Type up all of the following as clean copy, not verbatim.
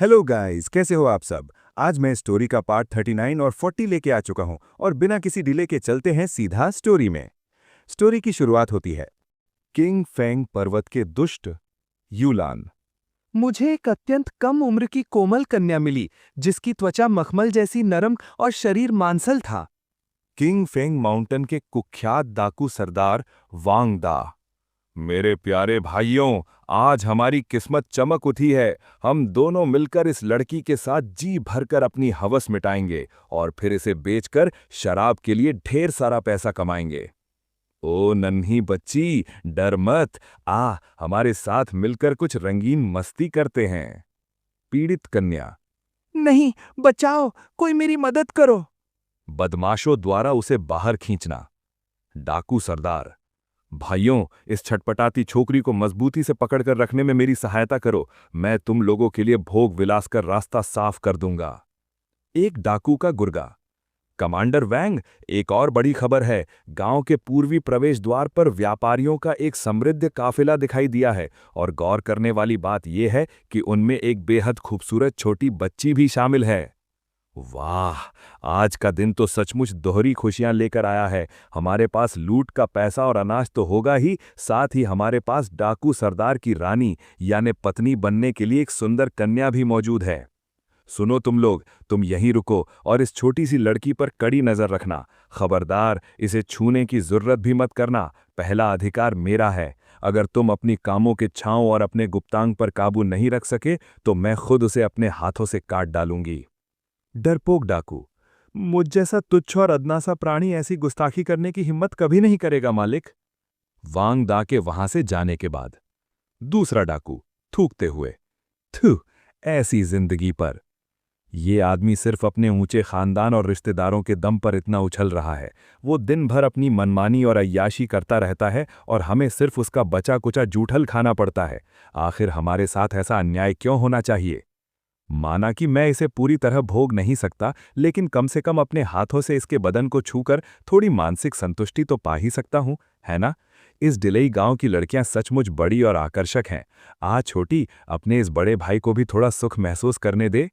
Hello guys, कैसे हो आप सब। आज मैं स्टोरी का पार्ट 39 और 40 लेके आ चुका हूं और बिना किसी डिले के चलते हैं सीधा स्टोरी में। स्टोरी की शुरुआत होती है किंग फेंग पर्वत के दुष्ट यूलान। मुझे एक अत्यंत कम उम्र की कोमल कन्या मिली जिसकी त्वचा मखमल जैसी नरम और शरीर मांसल था। किंग फेंग माउंटेन के कुख्यात डाकू सरदार वांग दा। मेरे प्यारे भाइयों, आज हमारी किस्मत चमक उठी है। हम दोनों मिलकर इस लड़की के साथ जी भरकर अपनी हवस मिटाएंगे और फिर इसे बेचकर शराब के लिए ढेर सारा पैसा कमाएंगे। ओ नन्ही बच्ची, डर मत। हमारे साथ मिलकर कुछ रंगीन मस्ती करते हैं। पीड़ित कन्या। नहीं, बचाओ, कोई मेरी मदद करो। बदमाशों द्वारा उसे बाहर खींचना। डाकू सरदार। भाइयों, इस छटपटाती छोकरी को मजबूती से पकड़कर रखने में मेरी सहायता करो। मैं तुम लोगों के लिए भोग विलास कर रास्ता साफ कर दूंगा। एक डाकू का गुर्गा। कमांडर वैंग, एक और बड़ी खबर है। गांव के पूर्वी प्रवेश द्वार पर व्यापारियों का एक समृद्ध काफिला दिखाई दिया है और गौर करने वाली बात यह है कि उनमें एक बेहद खूबसूरत छोटी बच्ची भी शामिल है। वाह, आज का दिन तो सचमुच दोहरी खुशियां लेकर आया है। हमारे पास लूट का पैसा और अनाज तो होगा ही, साथ ही हमारे पास डाकू सरदार की रानी यानी पत्नी बनने के लिए एक सुंदर कन्या भी मौजूद है। सुनो तुम लोग, तुम यहीं रुको और इस छोटी सी लड़की पर कड़ी नजर रखना। खबरदार, इसे छूने की जरूरत भी मत करना। पहला अधिकार मेरा है। अगर तुम अपनी कामों के छांव और अपने गुप्तांग पर काबू नहीं रख सके तो मैं खुद उसे अपने हाथों से काट डालूंगी। डरपोक डाकू। मुझ जैसा तुच्छ और अदना सा प्राणी ऐसी गुस्ताखी करने की हिम्मत कभी नहीं करेगा मालिक। वांग दा के वहां से जाने के बाद दूसरा डाकू थूकते हुए। थू, ऐसी जिंदगी पर। ये आदमी सिर्फ अपने ऊंचे खानदान और रिश्तेदारों के दम पर इतना उछल रहा है। वो दिन भर अपनी मनमानी और अय्याशी करता रहता है और हमें सिर्फ उसका बचा कुचा जूठल खाना पड़ता है। आखिर हमारे साथ ऐसा अन्याय क्यों होना चाहिए। माना कि मैं इसे पूरी तरह भोग नहीं सकता, लेकिन कम से कम अपने हाथों से इसके बदन को छूकर थोड़ी मानसिक संतुष्टि तो पा ही सकता हूं, है ना। इस डिलई गांव की लड़कियां सचमुच बड़ी और आकर्षक हैं। छोटी, अपने इस बड़े भाई को भी थोड़ा सुख महसूस करने दे।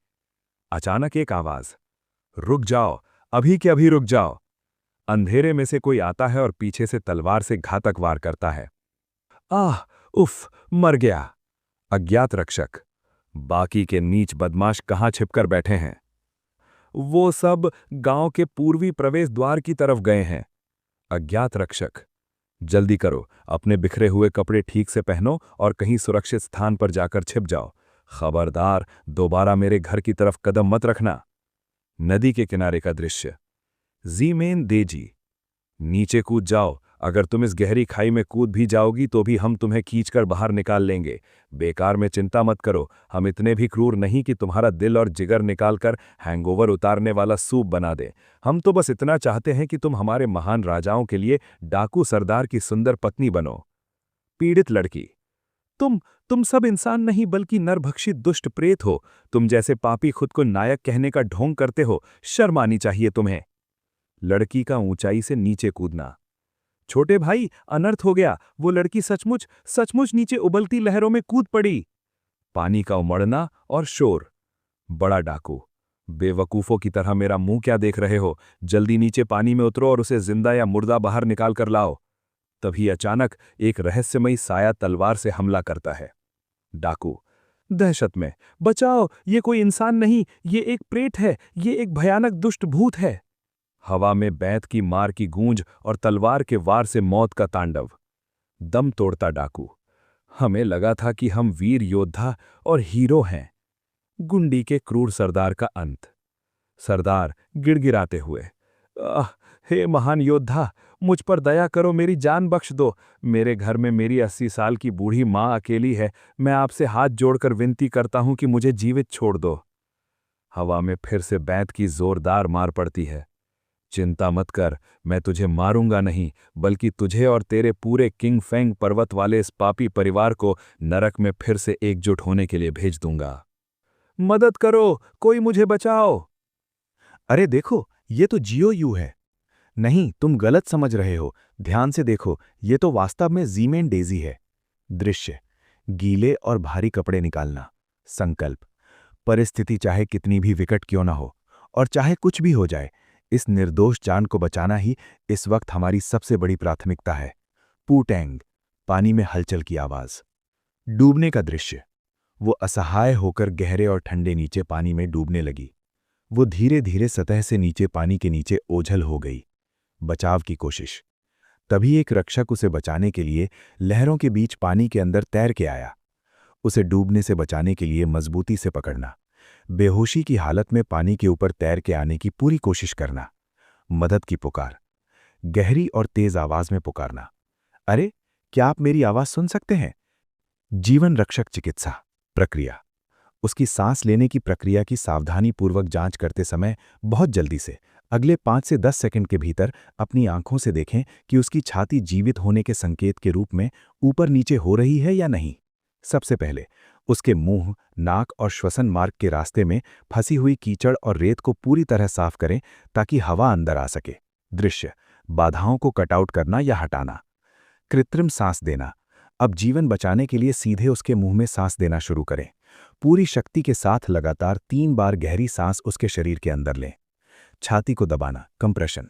अचानक एक आवाज, रुक जाओ, अभी के अभी रुक जाओ। अंधेरे में से कोई आता है और पीछे से तलवार से घातक वार करता है। उफ, मर गया। अज्ञात रक्षक। बाकी के नीच बदमाश कहाँ छिपकर बैठे हैं। वो सब गांव के पूर्वी प्रवेश द्वार की तरफ गए हैं। अज्ञात रक्षक। जल्दी करो, अपने बिखरे हुए कपड़े ठीक से पहनो और कहीं सुरक्षित स्थान पर जाकर छिप जाओ। खबरदार, दोबारा मेरे घर की तरफ कदम मत रखना। नदी के किनारे का दृश्य। जीमेन देजी। नीचे कूद जाओ। अगर तुम इस गहरी खाई में कूद भी जाओगी तो भी हम तुम्हें खींचकर बाहर निकाल लेंगे। बेकार में चिंता मत करो, हम इतने भी क्रूर नहीं कि तुम्हारा दिल और जिगर निकालकर हैंगओवर उतारने वाला सूप बना दें। हम तो बस इतना चाहते हैं कि तुम हमारे महान राजाओं के लिए डाकू सरदार की सुंदर पत्नी बनो। पीड़ित लड़की। तुम सब इंसान नहीं बल्कि नरभक्षी दुष्ट प्रेत हो। तुम जैसे पापी खुद को नायक कहने का ढोंग करते हो, शर्म आनी चाहिए तुम्हें। लड़की का ऊंचाई से नीचे कूदना। छोटे भाई, अनर्थ हो गया। वो लड़की सचमुच सचमुच नीचे उबलती लहरों में कूद पड़ी। पानी का उमड़ना और शोर। बड़ा डाकू। बेवकूफों की तरह मेरा मुंह क्या देख रहे हो। जल्दी नीचे पानी में उतरो और उसे जिंदा या मुर्दा बाहर निकाल कर लाओ। तभी अचानक एक रहस्यमयी साया तलवार से हमला करता है। डाकू दहशत में, बचाओ, ये कोई इंसान नहीं, ये एक प्रेत है, ये एक भयानक दुष्ट भूत है। हवा में बैंत की मार की गूंज और तलवार के वार से मौत का तांडव। दम तोड़ता डाकू। हमें लगा था कि हम वीर योद्धा और हीरो हैं। गुंडी के क्रूर सरदार का अंत। सरदार गिड़गिड़ाते हुए, हे महान योद्धा, मुझ पर दया करो, मेरी जान बख्श दो। मेरे घर में मेरी 80 साल की बूढ़ी माँ अकेली है। मैं आपसे हाथ जोड़कर विनती करता हूं कि मुझे जीवित छोड़ दो। हवा में फिर से बैंत की जोरदार मार पड़ती है। चिंता मत कर, मैं तुझे मारूंगा नहीं, बल्कि तुझे और तेरे पूरे किंग फेंग पर्वत वाले इस पापी परिवार को नरक में फिर से एकजुट होने के लिए भेज दूंगा। मदद करो, कोई मुझे बचाओ। अरे देखो, ये तो जियो यू है। नहीं, तुम गलत समझ रहे हो। ध्यान से देखो, ये तो वास्तव में जीमेन डेजी है। दृश्य, गीले और भारी कपड़े निकालना। संकल्प, परिस्थिति चाहे कितनी भी विकट क्यों न हो और चाहे कुछ भी हो जाए, इस निर्दोष जान को बचाना ही इस वक्त हमारी सबसे बड़ी प्राथमिकता है। पूटेंग, पानी में हलचल की आवाज। डूबने का दृश्य। वो असहाय होकर गहरे और ठंडे नीचे पानी में डूबने लगी। वो धीरे धीरे सतह से नीचे पानी के नीचे ओझल हो गई। बचाव की कोशिश। तभी एक रक्षक उसे बचाने के लिए लहरों के बीच पानी के अंदर तैर के आया। उसे डूबने से बचाने के लिए मजबूती से पकड़ना, बेहोशी की हालत में पानी के ऊपर तैर के आने की पूरी कोशिश करना। मदद की पुकार। गहरी और तेज आवाज में पुकारना, अरे क्या आप मेरी आवाज सुन सकते हैं? जीवन रक्षक चिकित्सा प्रक्रिया। उसकी सांस लेने की प्रक्रिया की सावधानीपूर्वक जांच करते समय बहुत जल्दी से अगले 5 से 10 सेकंड के भीतर अपनी आंखों से देखें कि उसकी छाती जीवित होने के संकेत के रूप में ऊपर नीचे हो रही है या नहीं। सबसे पहले उसके मुंह, नाक और श्वसन मार्ग के रास्ते में फंसी हुई कीचड़ और रेत को पूरी तरह साफ करें ताकि हवा अंदर आ सके। दृश्य, बाधाओं को कटआउट करना या हटाना। कृत्रिम सांस देना। अब जीवन बचाने के लिए सीधे उसके मुंह में सांस देना शुरू करें। पूरी शक्ति के साथ लगातार 3 बार गहरी सांस उसके शरीर के अंदर लें। छाती को दबाना, कंप्रेशन।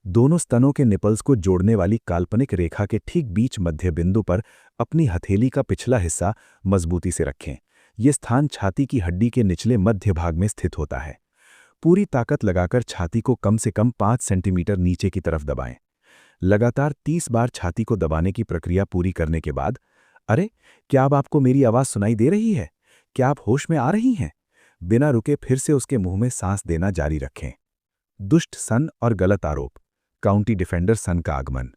दोनों स्तनों के निपल्स को जोड़ने वाली काल्पनिक रेखा के ठीक बीच मध्य बिंदु पर अपनी हथेली का पिछला हिस्सा मजबूती से रखें। यह स्थान छाती की हड्डी के निचले मध्य भाग में स्थित होता है। पूरी ताकत लगाकर छाती को कम से कम 5 सेंटीमीटर नीचे की तरफ दबाएं। लगातार 30 बार छाती को दबाने की प्रक्रिया पूरी करने के बाद, अरे क्या अब आपको मेरी आवाज सुनाई दे रही है? क्या आप होश में आ रही हैं? बिना रुके फिर से उसके मुंह में सांस देना जारी रखें। दुष्ट सन और गलत आरोप। काउंटी डिफेंडर सन का आगमन।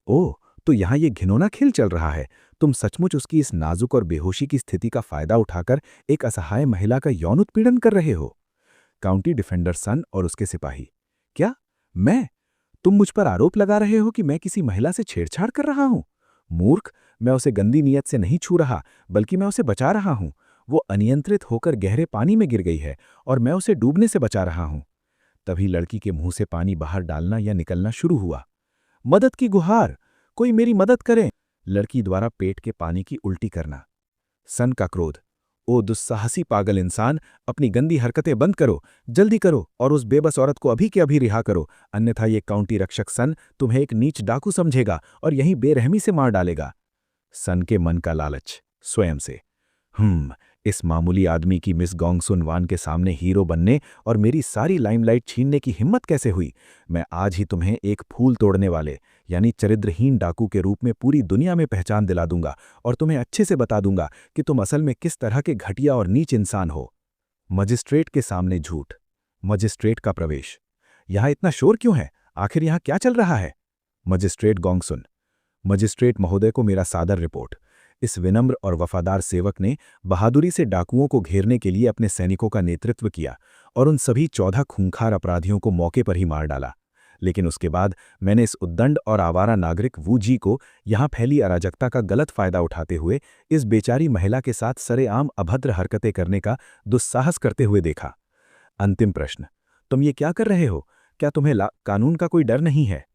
ओह, तो यहां ये घिनौना खेल चल रहा है। तुम सचमुच उसकी इस नाजुक और बेहोशी की स्थिति का फायदा उठाकर एक असहाय महिला का यौन उत्पीड़न कर रहे हो। काउंटी डिफेंडर सन और उसके सिपाही। क्या मैं? तुम मुझ पर आरोप लगा रहे हो कि मैं किसी महिला से छेड़छाड़ कर रहा हूं? मूर्ख, मैं उसे गंदी नीयत से नहीं छू रहा, बल्कि मैं उसे बचा रहा हूं। वो अनियंत्रित होकर गहरे पानी में गिर गई है और मैं उसे डूबने से बचा रहा हूं। तभी लड़की के मुंह से पानी बाहर डालना या निकलना शुरू हुआ। मदद की गुहार, कोई मेरी मदद करे। लड़की द्वारा पेट के पानी की उल्टी करना। सन का क्रोध। ओ दुस्साहसी पागल इंसान, अपनी गंदी हरकतें बंद करो, जल्दी करो और उस बेबस औरत को अभी के अभी रिहा करो, अन्यथा ये काउंटी रक्षक सन तुम्हें एक नीच डाकू समझेगा और यहीं बेरहमी से मार डालेगा। सन के मन का लालच, स्वयं से। इस मामूली आदमी की मिस गोंगसुन वान के सामने हीरो बनने और मेरी सारी लाइमलाइट छीनने की हिम्मत कैसे हुई? मैं आज ही तुम्हें एक फूल तोड़ने वाले यानी चरित्रहीन डाकू के रूप में पूरी दुनिया में पहचान दिला दूंगा और तुम्हें अच्छे से बता दूंगा कि तुम असल में किस तरह के घटिया और नीच इंसान हो। मजिस्ट्रेट के सामने झूठ। मजिस्ट्रेट का प्रवेश। यहां इतना शोर क्यों है? आखिर यहां क्या चल रहा है? मजिस्ट्रेट गोंगसुन। मजिस्ट्रेट महोदय को मेरा सादर रिपोर्ट। इस विनम्र और वफादार सेवक ने बहादुरी से डाकुओं को घेरने के लिए अपने सैनिकों का नेतृत्व किया और उन सभी 14 खूंखार अपराधियों को मौके पर ही मार डाला। लेकिन उसके बाद मैंने इस उद्दंड और आवारा नागरिक वू जी को यहां फैली अराजकता का गलत फायदा उठाते हुए इस बेचारी महिला के साथ सरेआम अभद्र हरकतें करने का दुस्साहस करते हुए देखा। अंतिम प्रश्न, तुम ये क्या कर रहे हो? क्या तुम्हें कानून का कोई डर नहीं है?